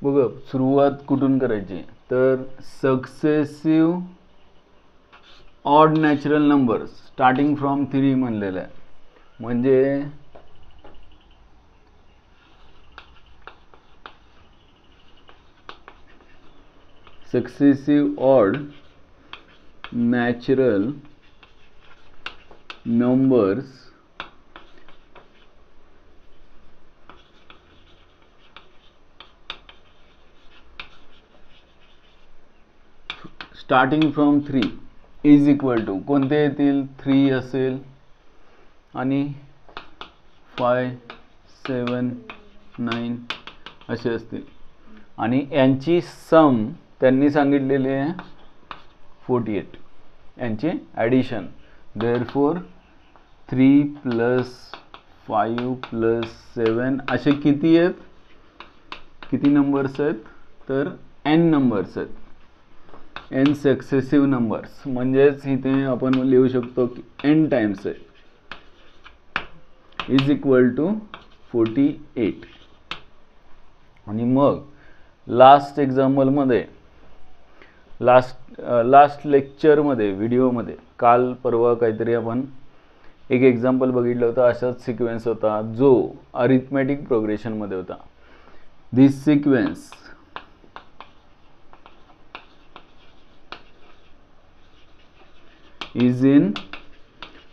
बघा सुरुवात कुठून करायची, तर successive odd natural number starting from 3 म्हणलेलं आहे. म्हणजे successive odd natural numbers starting from 3 is equal to कोणते येतील, 3 असेल आणि 5, 7, 9 असे असतील आणि यांची सम त्यांनी सांगितलेली आहे 48, यांची ॲडिशन. देअरफॉर 3 + 5 + 7 असे किती आहेत, किती नंबर्स आहेत, तर n नंबर्स आहेत, n सक्सेसिव्ह नंबर्स. म्हणजेच इथे आपण लिहू शकतो की n टाइम्स आहे इज इक्वल टू 48. आणि मग लास्ट एक्झाम्पलमध्ये लास्ट लेक्चरमध्ये व्हिडिओमध्ये काल परवा काहीतरी आपण एक एक्झाम्पल बघितलं होतं. असाच सिक्वेन्स होता जो अरिथमेटिक प्रोग्रेशनमध्ये होता. दिस sequence is in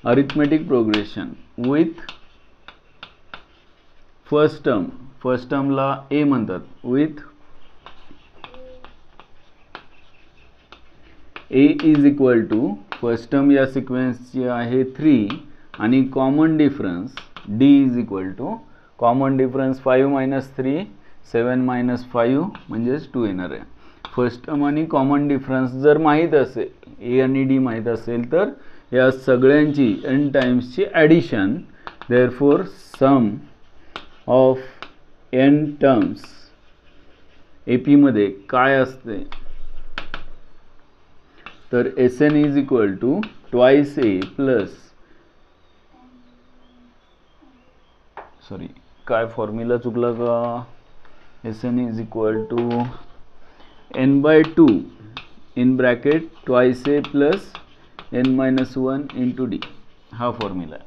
arithmetic progression with first term ला a म्हणतात, with a is equal to first term या सिक्वेन्सची आहे 3 आणि common difference d is equal to common difference 5 - 3 7 - 5 म्हणजेच 2 येणार आहे. फर्स्ट टर्म आणि कॉमन डिफरन्स जर माहीत असेल, ए आणि डी माहीत असेल, तर या सगळ्यांची n टाइम्सची addition. Therefore sum of n terms एपीमध्ये काय असते, तर Sn is equal to twice A plus, sorry काय फॉर्म्युला चुकला का, Sn is equal to n/2 in bracket twice A plus n-1 into D, हा फॉर्म्युला आहे.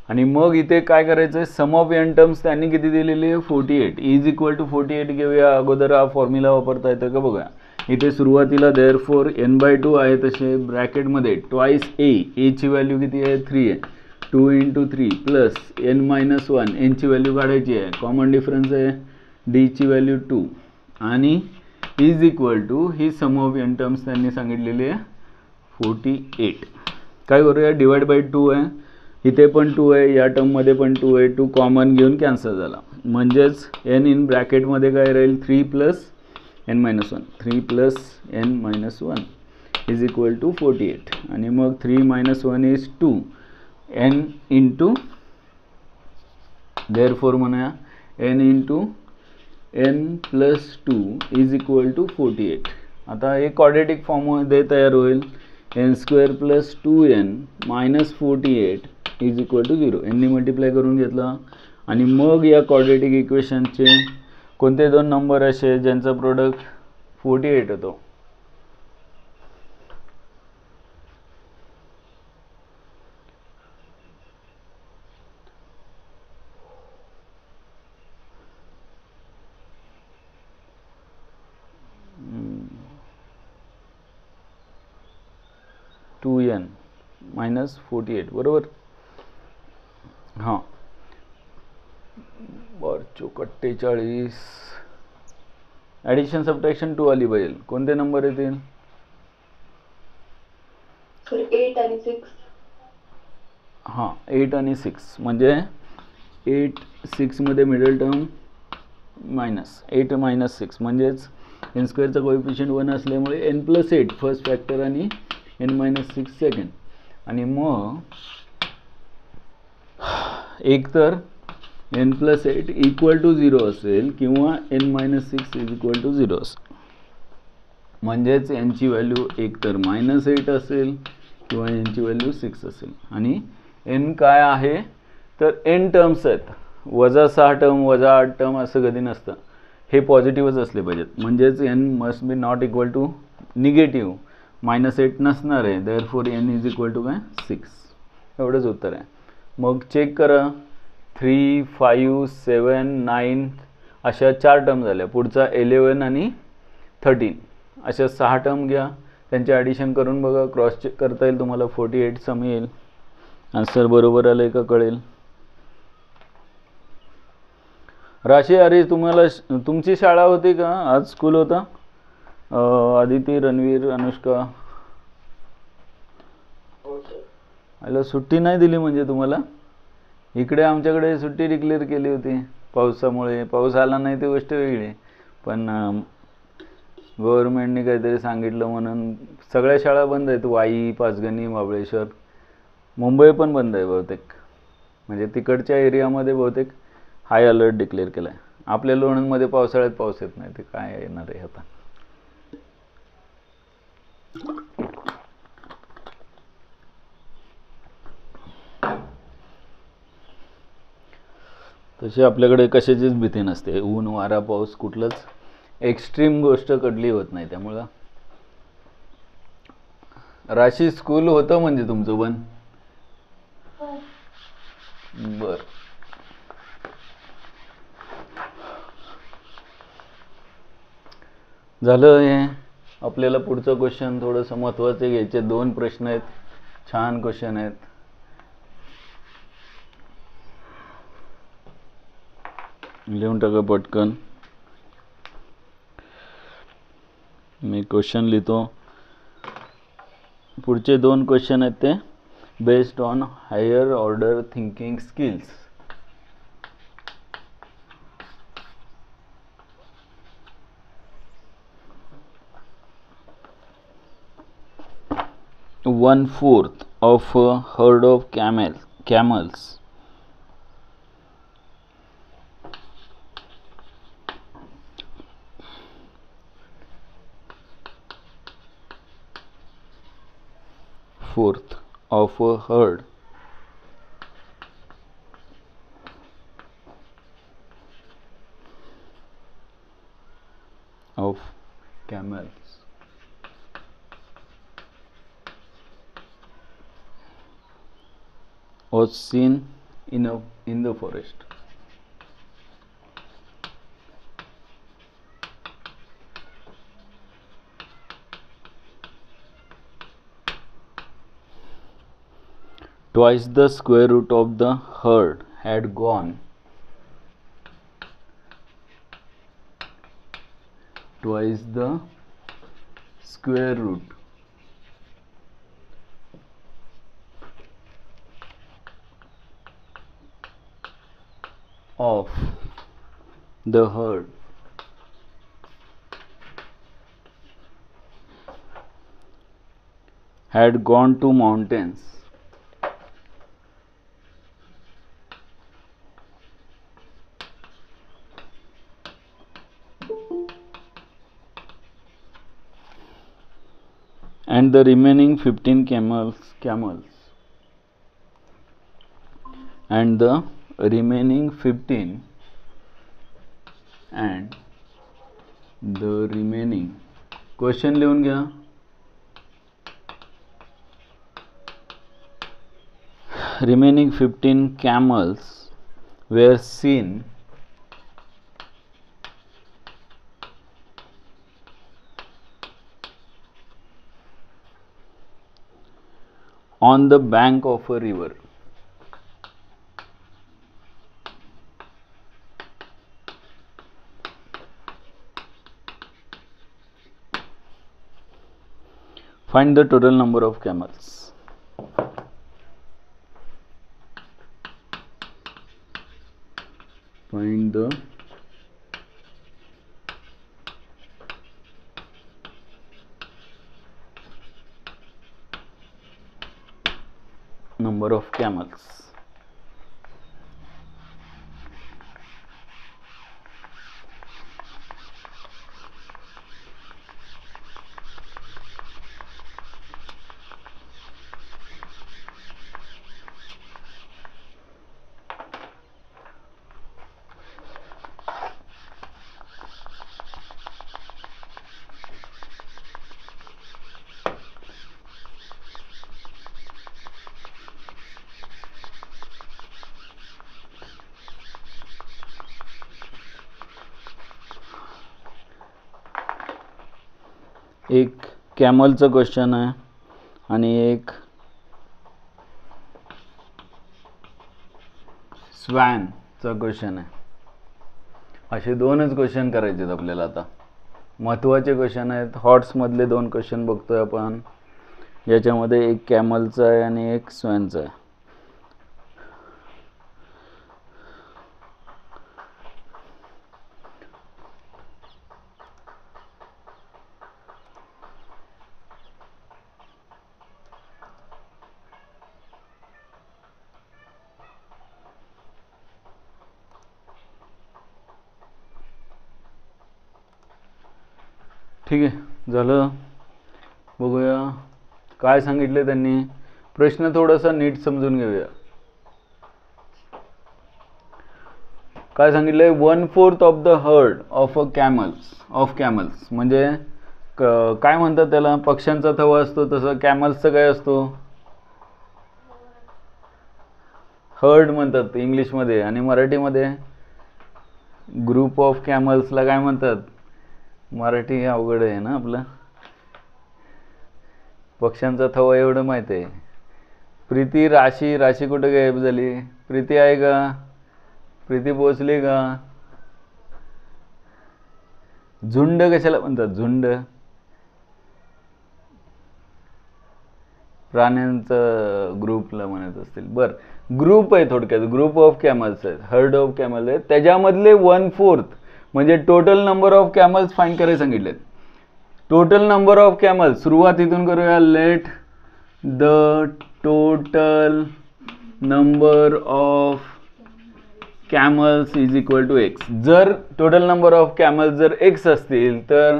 आणि मग इथे काय करायचं आहे, सम ऑफ n टर्म्स त्यांनी किती दिलेली आहे 48 इज इक्वल टू 48 घेऊया. अगोदर हा फॉर्म्युला वापरता येतं का बघा. इथे सुरुवातीला देअरफॉर n/2 आहे तसे ब्रॅकेटमध्ये ट्वाइस ए ची व्हॅल्यू किती आहे 3 आहे, 2 × 3 प्लस n-1 n ची व्हॅल्यू काढायची आहे, कॉमन डिफरन्स आहे d ची व्हॅल्यू 2 आणि इज इक्वल टू ही सम ऑफ n टर्म्स त्यांनी सांगितलेली आहे 48. काय करूया, डिवाइड बाय 2 आहे, इथे पण 2 आहे, या टर्ममध्ये पण 2 आहे, 2 कॉमन घेऊन कॅन्सल झाला. म्हणजेच n इन ब्रॅकेटमध्ये काय राहील 3 + n-1 3 + n-1 is equal to 48. आणि मग 3 - 1 इज 2 n इंटू, देअरफॉर म्हणूया n into n + 2 is equal to 48. आता हे क्वाड्रेटिक फॉर्ममध्ये तयार होईल, n² + 2n - 48 is equal to 0. यांनी मल्टिप्लाय करून घेतला. आणि मग या क्वाड्रेटिक इक्वेशनचे कोणते दोन नंबर असे ज्यांचा प्रोडक्ट 48 होतो, (2n - 48) बरोबर. हां, 48 ॲडिशन सबट्रॅक्शन 2 आली पाहिजे. कोणते नंबर येतील, 8 आणि 6. हां 8 आणि 6 म्हणजे 8 6 मध्ये मिडल टर्म -8 - 6 म्हणजेच n² कोएफिशियंट 1 असल्यामुळे n + 8 फर्स्ट फॅक्टर आणि n - 6 सेकंड. आणि मग एक तर n + 8 इक्वल टू 0 असेल किंवा n - 6 इज इक्वल टू 0 असेल. म्हणजेच यांची व्हॅल्यू एक तर -8 असेल किंवा यांची व्हॅल्यू 6 असेल. आणि n काय आहे तर n टर्म्स आहेत, -6 टर्म, -8 टर्म असं कधी नसतं. हे पॉझिटिव्हच असले पाहिजेत, म्हणजेच n must be not equal to negative. -8 नसणार आहे, therefore n is equal to काय 6. एवढंच उत्तर आहे. मग चेक करा. 3, 5, 7, 9 अशा 4 टर्म झाल्या. पुढचा 11 आणि 13 अशा 6 टर्म घ्या, त्यांचे ॲडिशन करून बघा, क्रॉस चेक करता येईल तुम्हाला. 48 सम येईल. आन्सर बरोबर आलं का कळेल. राशी, अरे तुम्हाला तुमची शाळा होती का आज? स्कूल होता? आदिती, रणवीर, अनुष्का, आला सुट्टी नाही दिली म्हणजे तुम्हाला? इकडे आमच्याकडे सुट्टी डिक्लेअर केली होती पावसामुळे. पाऊस आला नाही ती गोष्ट वेगळी, पण गव्हर्नमेंटने काहीतरी सांगितलं म्हणून सगळ्या शाळा बंद आहेत. वाई, पाचगणी, महाबळेश्वर, मुंबई पण बंद आहे बहुतेक. म्हणजे तिकडच्या एरियामध्ये बहुतेक हाय अलर्ट डिक्लेअर केला आहे. आपल्या लोणंदमध्ये पावसाळ्यात पाऊस येत नाही, ते काय येणार आहे आता. तशी आपल्याकडे कशाचीच भीती नसते. ऊन, वारा, पाऊस, कुठलंच एक्स्ट्रीम गोष्ट कधली होत नाही. त्यामुळं राशी स्कूल होतं म्हणजे तुमचं पण? बर. झालं हे. आपल्याला पुढचं क्वेश्चन थोडंसं महत्त्वाचे घ्यायचे. 2 प्रश्न आहेत, छान क्वेश्चन आहेत. लिहून टाका पटकन. मी क्वेश्चन लिहितो. पुढचे 2 क्वेश्चन आहेत ते based on higher order thinking skills. One-fourth of a herd of camels fourth of a herd of camels was seen in the forest. Twice the square root of the herd had gone. Twice the square root of the herd had gone to mountains. And the remaining 15 camels and the remaining 15 and the remaining question लिहून घ्या. Remaining 15 camels were seen on the bank of a river. Find the total number of camels. Find the number of camels. एक कॅमलचं question आहे आणि एक स्वॅनचं question आहे. असे दोनच question करायचे आहेत आपल्याला. आता महत्त्वाचे क्वेश्चन आहेत. हॉर्समधले 2 क्वेश्चन बघतोय आपण, ज्याच्यामध्ये एक कॅमलचा आहे आणि एक स्वॅनचा आहे. ठीक आहे, झालं. बघूया काय सांगितले त्यांनी. प्रश्न थोडासा नीट समजून घेऊया. काय सांगितलंय, 1/4 of the heard of camels म्हणजे काय म्हणतात त्याला, पक्ष्यांचा थवा असतो तसं कॅमल्सचं काय असतो, हर्ड म्हणतात इंग्लिशमध्ये, आणि मराठीमध्ये ग्रुप ऑफ कॅमल्सला काय म्हणतात. मराठी अवघड आहे ना आपलं. पक्ष्यांचा थवा एवढं माहिती आहे. प्रीती, राशी कुठं गायब झाली. प्रीती आहे का, प्रीती पोचली का. झुंड कशाला म्हणतात, झुंड प्राण्यांचं ग्रुपला म्हणत असतील. बर, ग्रुप आहे थोडक्यात, ग्रुप ऑफ कॅमल्स आहेत, हर्ड ऑफ कॅमल्स आहेत. त्याच्यामधले 1/4 म्हणजे total number of camels find करायला सांगितलेत. टोटल नंबर ऑफ कॅमल्स, सुरुवात इथून करूया. Let the total number of camels is equal to x. जर टोटल नंबर ऑफ कॅमल्स जर एक्स असतील तर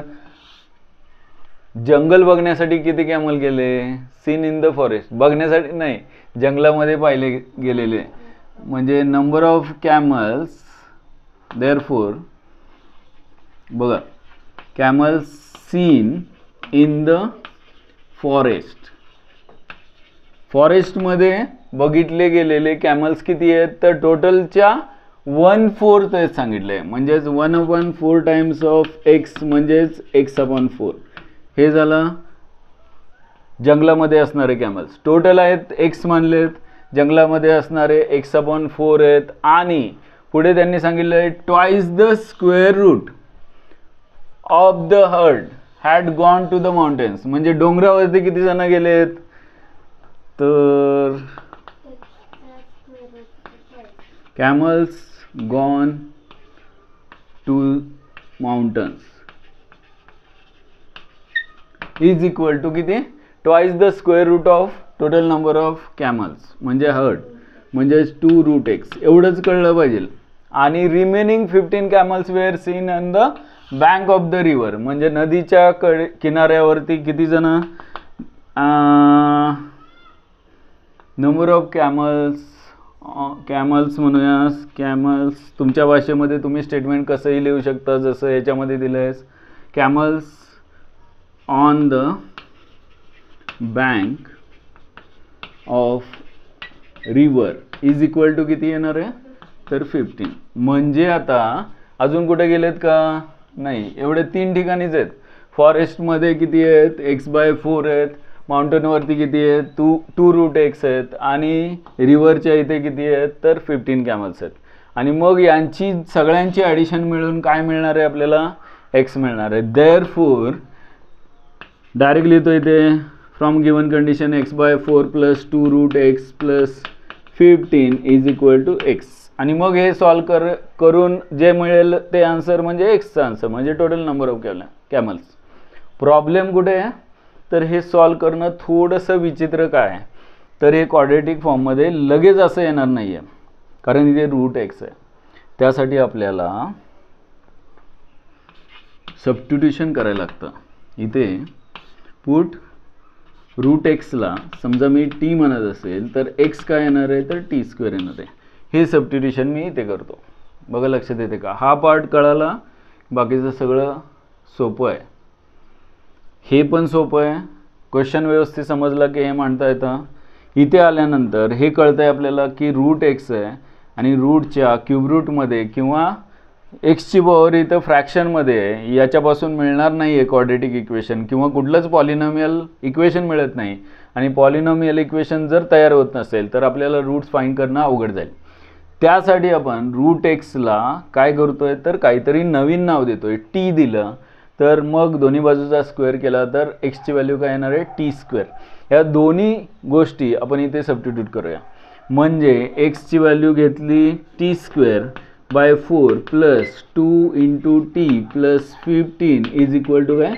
जंगल बघण्यासाठी किती कॅमल गेले, सीन इन द फॉरेस्ट बघण्यासाठी नाही, जंगलामध्ये पाहिले गेलेले, म्हणजे नंबर ऑफ कॅमल्स देअरफॉर बघा, कॅमल्स सीन इन द फॉरेस्टमध्ये बघितले गेलेले कॅमल्स किती आहेत, तर टोटलच्या 1/4 आहेत सांगितले. म्हणजेच 1/4 टाइम्स ऑफ एक्स म्हणजेच x/4. हे झालं जंगलामध्ये असणारे कॅमल्स. टोटल आहेत एक्स मानलेत, जंगलामध्ये असणारे x/4 आहेत. आणि पुढे त्यांनी सांगितलं आहे twice the square root of the herd had gone to the mountains. म्हणजे डोंगरावरती किती जण गेलेत, तर camels gone to mountains is equal to किती, twice the square root of total number of camels म्हणजे हर्ड, म्हणजे 2√x. एवढंच कळलं पाहिजे. आणि remaining 15 camels were seen on the bank of the river. म्हणजे नदीच्या किनाऱ्यावरती किती जण, नंबर ऑफ कॅमल्स म्हणूया. कॅमल्स तुमच्या भाषेमध्ये तुम्ही स्टेटमेंट कसंही लिहू शकता, जसं याच्यामध्ये दिलं आहे. Camels on the bank of river is equal to किती येणार आहे, तर 15. म्हणजे आता अजून कुठे गेलेत का, नाही, एवढे 3 ठिकाणीच आहेत. फॉरेस्टमध्ये किती आहेत, x/4 आहेत. माउंटनवरती किती आहेत, 2√x आहेत. आणि रिव्हरच्या इथे किती आहेत, तर 15 कॅमल्स आहेत. आणि मग यांची सगळ्यांची ॲडिशन मिळून काय मिळणार आहे आपल्याला, x मिळणार आहे. देअरफॉर डायरेक्ट लिहितो इथे, from given condition x/4 + 2√x + 15 is equal to x. आणि मग हे सॉल्व करून जे मिळेल ते आन्सर म्हणजे एक्सचा आन्सर, म्हणजे total number of camels. Problem कुठे आहे, तर हे सॉल्व करणं थोडंसं विचित्र काय आहे, तर हे क्वाड्रेटिक फॉर्ममध्ये लगेच असं येणार नाही आहे, कारण इथे √x आहे. त्यासाठी आपल्याला सबस्टिट्यूशन करायला लागतं. इथे पुट √xला समजा मी t म्हणत असेल तर x काय येणार आहे, तर t² येणार आहे. हे सबस्टिट्यूशन मी इथे करतो. बघा लक्षात येते का, हा पार्ट कळाला, बाकीचं सगळं सोपं आहे. हे पण सोपं आहे, क्वेश्चन व्यवस्थित समजला की हे मांडता येतं. इथे आल्यानंतर हे कळतं आहे आपल्याला की √x आहे आणि रूटच्या क्यूब रूटमध्ये किंवा एक्सची पॉवर इथं फ्रॅक्शनमध्ये आहे, याच्यापासून मिळणार नाही आहे क्वाड्रेटिक इक्वेशन किंवा कुठलंच पॉलिनॉमियल इक्वेशन मिळत नाही. आणि पॉलिनॉमियल इक्वेशन जर तयार होत नसेल तर आपल्याला रूट्स फाइंड करणं अवघड जाईल. त्यासाठी आपण रूट एक्सला काय करतोय तर काहीतरी नवीन नाव देतोय. टी दिलं तर मग दोन्ही बाजूचा स्क्वेअर केला तर एक्सची व्हॅल्यू काय येणार आहे टी स्क्वेअर. या दोन्ही गोष्टी आपण इथे सबस्टिट्यूट करूया. म्हणजे एक्सची व्हॅल्यू घेतली t square by 4 plus 2 into t plus 15 is equal to काय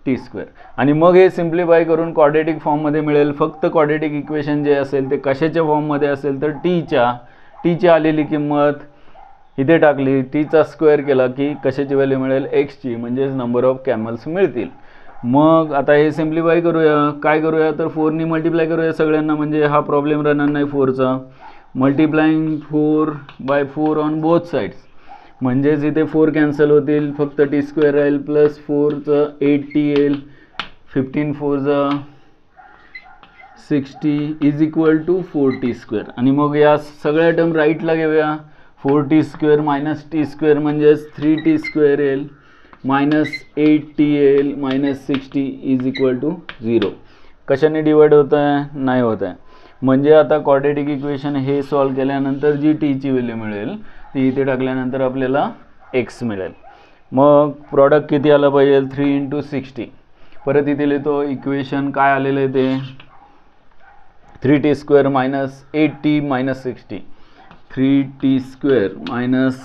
टी स्क्वेअर. आणि मग हे सिम्प्लिफाय करून क्वाड्रेटिक फॉर्ममध्ये मिळेल. फक्त क्वाड्रेटिक इक्वेशन जे असेल ते कशाच्या फॉर्ममध्ये असेल तर टीची आलेली किंमत इथे टाकली, टीचा स्क्वेअर केला की कशाची व्हॅल्यू मिळेल एक्सची, म्हणजेच नंबर ऑफ कॅमल्स मिळतील. मग आता हे सिम्प्लिफाय करूया. काय करूया तर 4नी मल्टिप्लाय करूया सगळ्यांना, म्हणजे हा प्रॉब्लेम राहणार नाही 4चा. Multiplying 4 by 4 on both sides, म्हणजेच इथे 4 कॅन्सल होतील, फक्त टी स्क्वेअर राहील प्लस 4चं 8t येईल, 15 4 60 is equal to 4t square. आणि मग या सगळ्या टर्म राईटला घेऊया. 4t square minus T square म्हणजेच 3t स्क्वेअर येईल, मायनस 8t येईल, मायनस 60 इज इक्वल टू 0. कशाने डिवाइड होत आहे नाही होत आहे. म्हणजे आता क्वाड्रेटिक इक्वेशन हे सॉल्व केल्यानंतर जी टीची व्हॅल्यू मिळेल ती इथे टाकल्यानंतर आपल्याला एक्स मिळेल. मग प्रॉडक्ट किती आलं पाहिजे 3 इंटू 60. परत इथे लिहितो इक्वेशन काय आलेलं आहे ते 3t square minus 8t minus 60, 3t square minus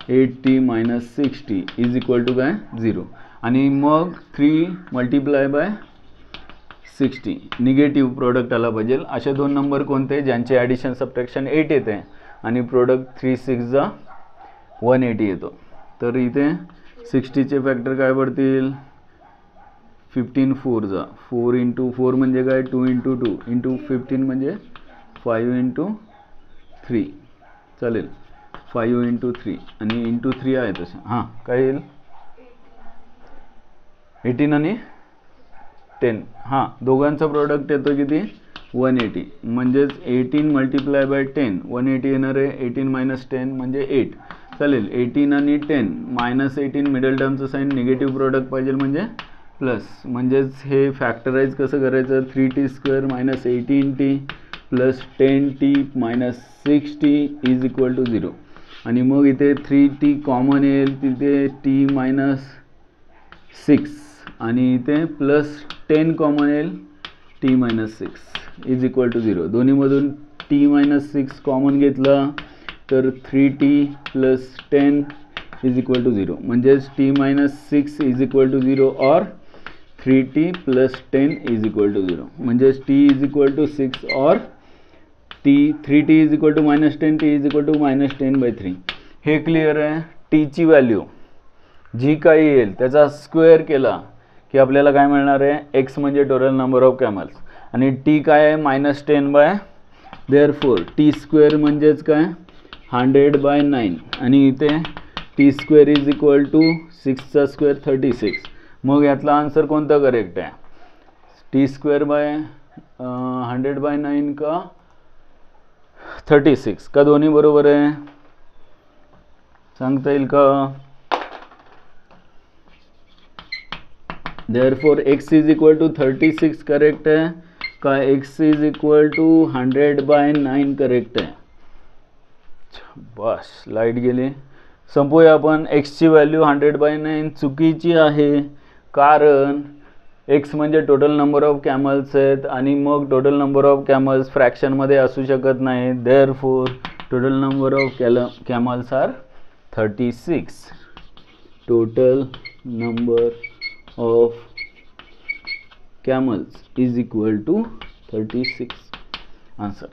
8t minus 60 is equal to काय 0. आणि मग 3 मल्टिप्लाय बाय 60 निगेटिव्ह प्रोडक्ट आला पाहिजे. असे दोन नंबर कोणते ज्यांचे ॲडिशन सबट्रॅक्शन 8 येते आणि प्रोडक्ट 3 6 180 येतो. तर इथे 60चे फॅक्टर काय पडतील 15 4 4 इंटू 4 म्हणजे काय 2 इंटू 2 इंटू 15 म्हणजे 5 इंटू 3 चालेल, 5 इंटू 3 आणि इंटू 3 आहे तसं. हां काय येईल 18 आणि 10. हां दोघांचा प्रोडक्ट येतो किती 180, म्हणजेच 18 मल्टिप्लाय बाय 10 180 येणार आहे. 18 मायनस 10 म्हणजे 8 चालेल. 18 आणि 10 मायनस 18 मिडल टर्मचं साईन निगेटिव्ह प्रोडक्ट पाहिजे म्हणजे प्लस, म्हणजेच हे फॅक्टराईज कसं करायचं 3t square minus 18t plus 10t minus 6t is equal to 0. आणि मग इथे 3t कॉमन येईल, तिथे t मायनस 6 आणि इथे प्लस 10 कॉमन येईल t minus 6 is equal to 0. दोन्हीमधून t मायनस 6 कॉमन घेतला तर 3t plus 10 is equal to 0, म्हणजेच t minus 6 is equal to 0 और 3t plus 10 is equal to 0, म्हणजेच t इज इक्वल टू 6 और 3t is equal to minus 10 t is equal to minus 10 by 3. हे clear आहे. टीची value जी काही येईल त्याचा स्क्वेअर केला की आपल्याला काय मिळणार आहे एक्स म्हणजे टोटल नंबर ऑफ कॅमल्स आणि टी काय आहे minus 10 by therefore T square म्हणजेच काय 100 बाय 9 आणि इथे T square is equal to 6चा स्क्वेअर 36. मग यातला आन्सर कोणता करेक्ट आहे टी स्क्वेअर बाय 100 बाय 9 का 36 का दोन्ही बरोबर आहे सांगता येईल का. Therefore x is equal to 36 correct आहे का x is equal to 100 by 9 correct आहे. बस लाईट गेली. संपूया आपण. एक्सची व्हॅल्यू 100 बाय 9 चुकीची आहे कारण एक्स म्हणजे टोटल नंबर ऑफ कॅमल्स आहेत आणि मग टोटल नंबर ऑफ कॅमल्स फ्रॅक्शनमध्ये असू शकत नाही. Therefore total number of camels are 36. Total number of camels is equal to 36. Answer.